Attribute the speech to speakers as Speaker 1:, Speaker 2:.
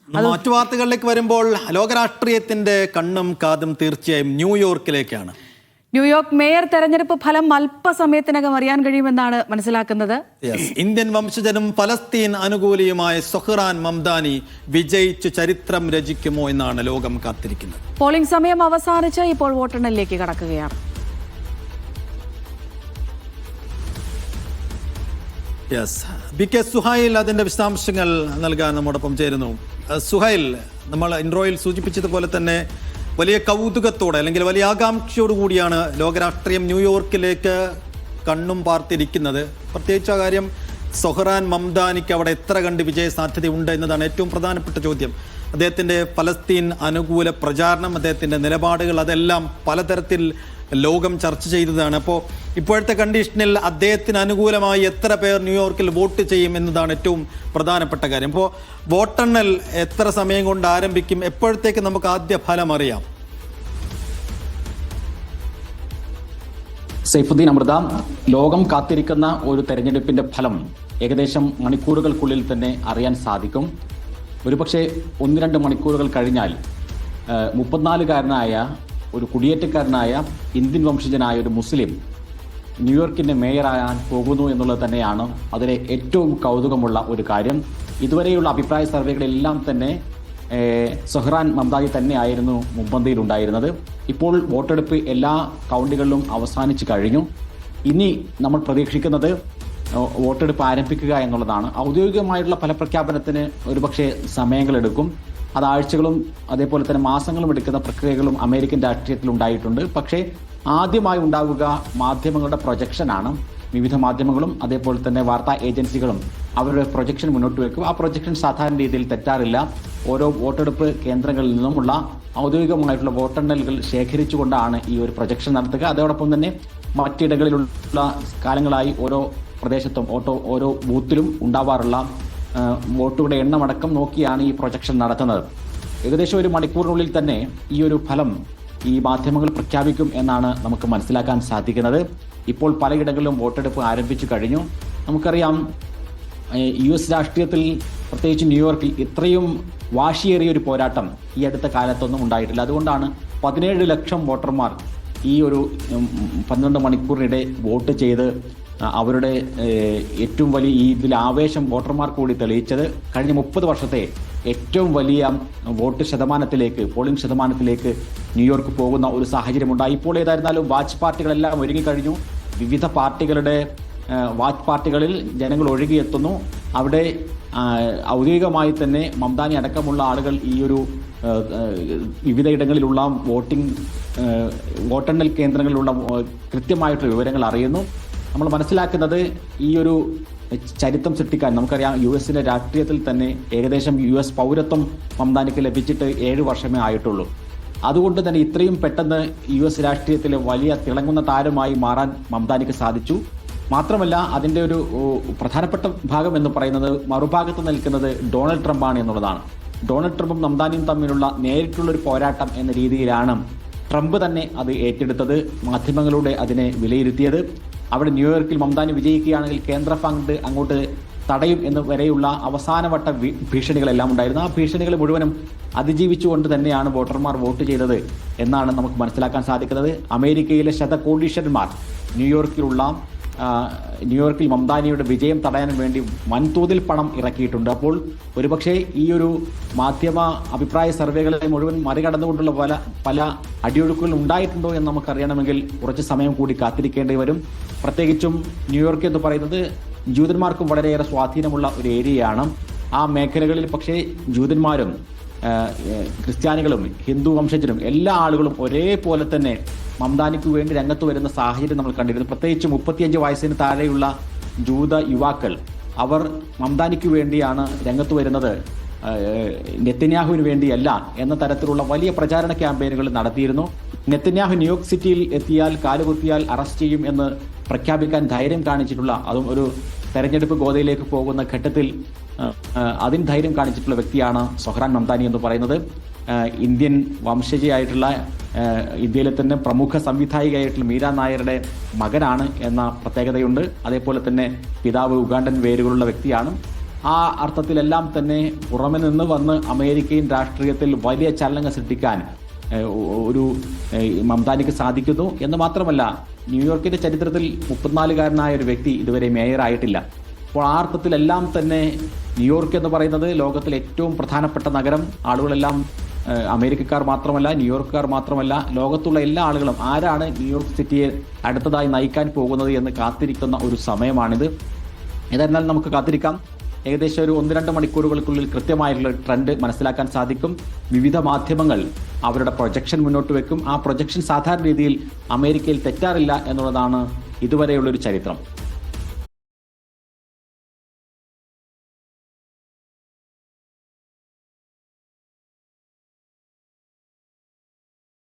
Speaker 1: മറ്റു വാർത്തകളിലേക്ക് വരുമ്പോൾ ലോകരാഷ്ട്രീയത്തിന്റെ കണ്ണും കാതും തീർച്ചയായും ന്യൂയോർക്കിലേക്കാണ്.
Speaker 2: ന്യൂയോർക്ക് മേയർ തെരഞ്ഞെടുപ്പ് ഫലം അല്പസമയത്തിനകം അറിയാൻ കഴിയുമെന്നാണ് മനസ്സിലാക്കുന്നത്.
Speaker 1: ഇന്ത്യൻ വംശജനും ഫലസ്തീൻ അനുകൂലിയുമായ സൊഹ്റാൻ മംദാനി വിജയിച്ച് ചരിത്രം രചിക്കുമോ എന്നാണ് ലോകം കാത്തിരിക്കുന്നത്.
Speaker 2: പോളിംഗ് സമയം അവസാനിച്ച് ഇപ്പോൾ വോട്ടെണ്ണലിലേക്ക് കടക്കുകയാണ്.
Speaker 1: ബി കെ സുഹൈൽ അതിന്റെ വിശദാംശങ്ങൾ നൽകാൻ നമ്മോടൊപ്പം ചേരുന്നു. സുഹൈൽ, നമ്മൾ ഇൻട്രോയിൽ സൂചിപ്പിച്ചതുപോലെ തന്നെ വലിയ കൗതുകത്തോടെ അല്ലെങ്കിൽ വലിയ ആകാംക്ഷയോടു കൂടിയാണ് ലോകരാഷ്ട്രീയം ന്യൂയോർക്കിലേക്ക് കണ്ണും പാർത്തിരിക്കുന്നത്. പ്രത്യേകിച്ച് ആ കാര്യം സൊഹ്റാൻ മംദാനിക്ക് അവിടെ എത്ര കണ്ട് വിജയ സാധ്യതയുണ്ട് എന്നതാണ് ഏറ്റവും പ്രധാനപ്പെട്ട ചോദ്യം. അദ്ദേഹത്തിൻ്റെ ഫലസ്തീൻ അനുകൂല പ്രചാരണം, അദ്ദേഹത്തിൻ്റെ നിലപാടുകൾ, അതെല്ലാം പലതരത്തിൽ ലോകം ചർച്ച ചെയ്തതാണ്. അപ്പോൾ ഇപ്പോഴത്തെ കണ്ടീഷനിൽ അദ്ദേഹത്തിന് അനുകൂലമായി എത്ര പേർ ന്യൂയോർക്കിൽ വോട്ട് ചെയ്യും എന്നതാണ് ഏറ്റവും പ്രധാനപ്പെട്ട കാര്യം. അപ്പോൾ വോട്ടെണ്ണൽ എത്ര സമയം കൊണ്ട് ആരംഭിക്കും? എപ്പോഴത്തേക്ക് നമുക്ക് ആദ്യ ഫലം അറിയാം?
Speaker 3: സൈഫുദ്ദീൻ അമൃത, ലോകം കാത്തിരിക്കുന്ന ഒരു തെരഞ്ഞെടുപ്പിന്റെ ഫലം ഏകദേശം മണിക്കൂറുകൾക്കുള്ളിൽ തന്നെ അറിയാൻ സാധിക്കും. ഒരുപക്ഷെ 1-2 മണിക്കൂറുകൾ കഴിഞ്ഞാൽ 34-കാരനായ ഒരു കുടിയേറ്റക്കാരനായ ഇന്ത്യൻ വംശജനായ ഒരു മുസ്ലിം ന്യൂയോർക്കിന്റെ മേയറാകാൻ പോകുന്നു എന്നുള്ളത് തന്നെയാണ് അതിലെ ഏറ്റവും കൗതുകമുള്ള ഒരു കാര്യം. ഇതുവരെയുള്ള അഭിപ്രായ സർവേകളെല്ലാം തന്നെ സൊഹ്റാൻ മംദാനി തന്നെയായിരുന്നു മുൻപന്തിയിലുണ്ടായിരുന്നത്. ഇപ്പോൾ വോട്ടെടുപ്പ് എല്ലാ കൗണ്ടുകളിലും അവസാനിച്ചു കഴിഞ്ഞു. ഇനി നമ്മൾ പ്രതീക്ഷിക്കുന്നത് വോട്ടെടുപ്പ് ആരംഭിക്കുക എന്നുള്ളതാണ്. ഔദ്യോഗികമായിട്ടുള്ള ഫലപ്രഖ്യാപനത്തിന് ഒരുപക്ഷെ സമയങ്ങളെടുക്കും. അത് ആഴ്ചകളും അതേപോലെ തന്നെ മാസങ്ങളും എടുക്കുന്ന പ്രക്രിയകളും അമേരിക്കൻ രാഷ്ട്രീയത്തിൽ ഉണ്ടായിട്ടുണ്ട്. പക്ഷേ ആദ്യമായി ഉണ്ടാവുക മാധ്യമങ്ങളുടെ പ്രൊജക്ഷനാണ്. വിവിധ മാധ്യമങ്ങളും അതേപോലെ തന്നെ വാർത്താ ഏജൻസികളും അവരുടെ പ്രൊജക്ഷൻ മുന്നോട്ട് വയ്ക്കും. ആ പ്രൊജക്ഷൻ സാധാരണ രീതിയിൽ തെറ്റാറില്ല. ഓരോ വോട്ടെടുപ്പ് കേന്ദ്രങ്ങളിൽ നിന്നുമുള്ള ഔദ്യോഗികമായിട്ടുള്ള വോട്ടെണ്ണലുകൾ ശേഖരിച്ചുകൊണ്ടാണ് ഈ ഒരു പ്രൊജക്ഷൻ നടത്തുക. അതോടൊപ്പം തന്നെ മറ്റിടങ്ങളിലുള്ള കാലങ്ങളായി ഓരോ പ്രദേശത്തും ഓരോ ബൂത്തിലും ഉണ്ടാവാറുള്ള വോട്ടുകളുടെ എണ്ണമടക്കം നോക്കിയാണ് ഈ പ്രൊജക്ഷൻ നടത്തുന്നത്. ഏകദേശം 1 മണിക്കൂറിനുള്ളിൽ തന്നെ ഈ ഒരു ഫലം ഈ മാധ്യമങ്ങൾ പ്രഖ്യാപിക്കും എന്നാണ് നമുക്ക് മനസ്സിലാക്കാൻ സാധിക്കുന്നത്. ഇപ്പോൾ പലയിടങ്ങളിലും വോട്ടെടുപ്പ് ആരംഭിച്ചു കഴിഞ്ഞു. നമുക്കറിയാം, US രാഷ്ട്രീയത്തിൽ പ്രത്യേകിച്ച് ന്യൂയോർക്കിൽ ഇത്രയും വാശിയേറിയ ഒരു പോരാട്ടം ഈ അടുത്ത കാലത്തൊന്നും ഉണ്ടായിട്ടില്ല. അതുകൊണ്ടാണ് 17 ലക്ഷം വോട്ടർമാർ ഈ ഒരു 12 മണിക്കൂറിനിടെ വോട്ട് ചെയ്ത് അവരുടെ ഏറ്റവും വലിയ ഇതിൽ ആവേശം വോട്ടർമാർ കൂടി തെളിയിച്ചത് കഴിഞ്ഞ 30 വർഷത്തെ ഏറ്റവും വലിയ പോളിംഗ് ശതമാനത്തിലേക്ക് ന്യൂയോർക്ക് പോകുന്ന ഒരു സാഹചര്യമുണ്ടായി. ഇപ്പോൾ ഏതായിരുന്നാലും വാച്ച് പാർട്ടികളെല്ലാം ഒരുങ്ങിക്കഴിഞ്ഞു. വിവിധ പാർട്ടികളുടെ വാച്ച് പാർട്ടികളിൽ ജനങ്ങൾ ഒഴുകിയെത്തുന്നു. അവിടെ ഔദ്യോഗികമായി തന്നെ മംദാനി അടക്കമുള്ള ആളുകൾ ഈ ഒരു വിവിധ ഇടങ്ങളിലുള്ള വോട്ടെണ്ണൽ കേന്ദ്രങ്ങളിലുള്ള കൃത്യമായിട്ടുള്ള വിവരങ്ങൾ അറിയുന്നു. നമ്മൾ മനസ്സിലാക്കുന്നത് ഈ ഒരു ചരിത്രം സൃഷ്ടിക്കാൻ നമുക്കറിയാം, US രാഷ്ട്രീയത്തിൽ തന്നെ ഏകദേശം US പൗരത്വം മംദാനിക്ക് ലഭിച്ചിട്ട് 7 വർഷമേ ആയിട്ടുള്ളൂ. അതുകൊണ്ട് തന്നെ ഇത്രയും പെട്ടെന്ന് US രാഷ്ട്രീയത്തിലെ വലിയ തിളങ്ങുന്ന താരമായി മാറാൻ മംദാനിക്ക് സാധിച്ചു. മാത്രമല്ല, അതിൻ്റെ ഒരു പ്രധാനപ്പെട്ട ഭാഗം എന്ന് പറയുന്നത് മറുഭാഗത്ത് നിൽക്കുന്നത് ഡൊണാൾഡ് ട്രംപാണ് എന്നുള്ളതാണ്. ഡൊണാൾഡ് ട്രംപും മംദാനിയും തമ്മിലുള്ള നേരിട്ടുള്ളൊരു പോരാട്ടം എന്ന രീതിയിലാണ് ട്രംപ് തന്നെ അത് ഏറ്റെടുത്തത്, മാധ്യമങ്ങളുടെ അതിനെ വിലയിരുത്തിയത്. അവിടെ ന്യൂയോർക്കിൽ മംദാനി വിജയിക്കുകയാണെങ്കിൽ കേന്ദ്ര ഫണ്ട് അങ്ങോട്ട് തടയും എന്ന് വരെയുള്ള അവസാനവട്ട ഭീഷണികളെല്ലാം ഉണ്ടായിരുന്നു. ആ ഭീഷണികൾ മുഴുവനും അതിജീവിച്ചുകൊണ്ട് തന്നെയാണ് വോട്ടർമാർ വോട്ട് ചെയ്തത് എന്നാണ് നമുക്ക് മനസ്സിലാക്കാൻ സാധിക്കുന്നത്. അമേരിക്കയിലെ ശതകോടീശ്വരന്മാർ ന്യൂയോർക്കിൽ മംദാനിയുടെ വിജയം തടയാൻ വേണ്ടി വൻതോതിൽ പണം ഇറക്കിയിട്ടുണ്ട്. അപ്പോൾ ഒരുപക്ഷെ ഈ ഒരു മാധ്യമ അഭിപ്രായ സർവേകളെ മുഴുവൻ മറികടന്നുകൊണ്ടുള്ള പല അടിയൊഴുക്കുകൾ ഉണ്ടായിട്ടുണ്ടോ എന്ന് നമുക്കറിയണമെങ്കിൽ കുറച്ച് സമയം കൂടി കാത്തിരിക്കേണ്ടി വരും. പ്രത്യേകിച്ചും ന്യൂയോർക്ക് എന്ന് പറയുന്നത് ജൂതന്മാർക്കും വളരെയേറെ സ്വാധീനമുള്ള ഒരു ഏരിയയാണ്. ആ മേഖലകളിൽ പക്ഷേ ജൂതന്മാരും ക്രിസ്ത്യാനികളും ഹിന്ദു വംശജരും എല്ലാ ആളുകളും ഒരേപോലെ തന്നെ മംദാനിക്ക് വേണ്ടി രംഗത്ത് വരുന്ന സാഹചര്യം നമ്മൾ കണ്ടിരുന്നു. പ്രത്യേകിച്ച് 35 വയസ്സിന് താഴെയുള്ള ജൂത യുവാക്കൾ അവർ മംദാനിക്ക് വേണ്ടിയാണ് രംഗത്ത് വരുന്നത്, നെതന്യാഹുവിന് വേണ്ടിയല്ല എന്ന തരത്തിലുള്ള വലിയ പ്രചാരണ ക്യാമ്പയിനുകൾ നടത്തിയിരുന്നു. നെതന്യാഹു ന്യൂയോർക്ക് സിറ്റിയിൽ എത്തിയാൽ കാലുകുത്തിയാൽ അറസ്റ്റ് ചെയ്യും എന്ന് പ്രഖ്യാപിക്കാൻ ധൈര്യം കാണിച്ചിട്ടുള്ള, അതും ഒരു തെരഞ്ഞെടുപ്പ് ഗോതയിലേക്ക് പോകുന്ന ഘട്ടത്തിൽ അതിന് ധൈര്യം കാണിച്ചിട്ടുള്ള വ്യക്തിയാണ് സൊഹ്റാൻ മംദാനി എന്ന് പറയുന്നത്. ഇന്ത്യൻ വംശജയായിട്ടുള്ള ഇന്ത്യയിലെ തന്നെ പ്രമുഖ സംവിധായികയായിട്ടുള്ള മീര നായരുടെ മകനാണ് എന്ന പ്രത്യേകതയുണ്ട്. അതേപോലെ തന്നെ പിതാവ് ഉഗാണ്ടൻ വേരുകളുള്ള വ്യക്തിയാണ്. ആ അർത്ഥത്തിലെല്ലാം തന്നെ പുറമെ നിന്ന് വന്ന് അമേരിക്കൻ രാഷ്ട്രീയത്തിൽ വലിയ ചലനങ്ങൾ സൃഷ്ടിക്കാൻ ഒരു മംതാനിക്ക് സാധിക്കുന്നു എന്ന് മാത്രമല്ല, ന്യൂയോർക്കിന്റെ ചരിത്രത്തിൽ 34-കാരനായ ഒരു വ്യക്തി ഇതുവരെ മേയറായിട്ടില്ല. അപ്പോൾ ആ അർത്ഥത്തിലെല്ലാം തന്നെ ന്യൂയോർക്ക് എന്ന് പറയുന്നത് ലോകത്തിലെ ഏറ്റവും പ്രധാനപ്പെട്ട നഗരം. ആളുകളെല്ലാം അമേരിക്കക്കാർ മാത്രമല്ല, ന്യൂയോർക്കുകാർ മാത്രമല്ല, ലോകത്തുള്ള എല്ലാ ആളുകളും ആരാണ് ന്യൂയോർക്ക് സിറ്റിയെ അടുത്തതായി നയിക്കാൻ പോകുന്നത് എന്ന് കാത്തിരിക്കുന്ന ഒരു സമയമാണിത്. ഏതായിരുന്നാലും നമുക്ക് കാത്തിരിക്കാം. ഏകദേശം ഒരു 1-2 മണിക്കൂറുകൾക്കുള്ളിൽ കൃത്യമായിട്ടുള്ള ട്രെൻഡ് മനസ്സിലാക്കാൻ സാധിക്കും. വിവിധ മാധ്യമങ്ങൾ അവരുടെ പ്രൊജക്ഷൻ മുന്നോട്ട് വെക്കും. ആ പ്രൊജക്ഷൻ സാധാരണ രീതിയിൽ അമേരിക്കയിൽ തെറ്റാറില്ല എന്നുള്ളതാണ് ഇതുവരെയുള്ളൊരു ചരിത്രം.